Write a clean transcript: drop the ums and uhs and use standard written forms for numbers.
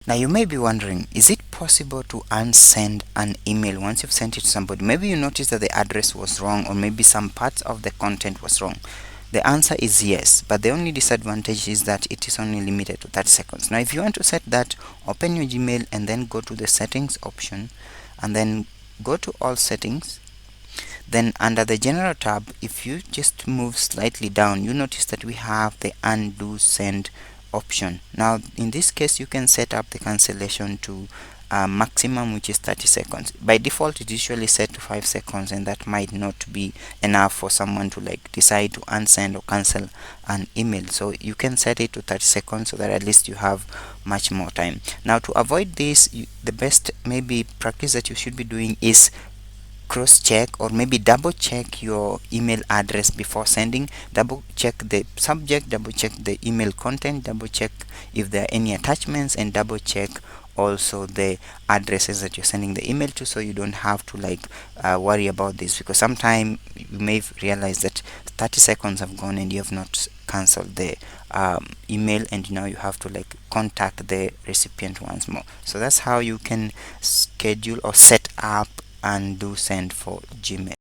Now you may be wondering, is it possible to unsend an email once you've sent it to somebody? Maybe you noticed that the address was wrong, or maybe some parts of the content was wrong. The answer is yes, but the only disadvantage is that it is only limited to 30 seconds. Now if you want to set that, open your Gmail and then go to the settings option and then go to all settings. Then under the general tab, if you just move slightly down, you notice that we have the undo send option. Now in this case, you can set up the cancellation to maximum, which is 30 seconds. By default, it is usually set to 5 seconds, and that might not be enough for someone to like decide to unsend or cancel an email. So you can set it to 30 seconds so that at least you have much more time. Now to avoid this, the best maybe practice that you should be doing is cross check or maybe double check your email address before sending. Double check the subject, double check the email content, double check if there are any attachments, and double check also the addresses that you're sending the email to, so you don't have to like worry about this, because sometime you may realize that 30 seconds have gone and you have not cancelled the email, and now you have to like contact the recipient once more. So that's how you can schedule or set up and do send for Gmail.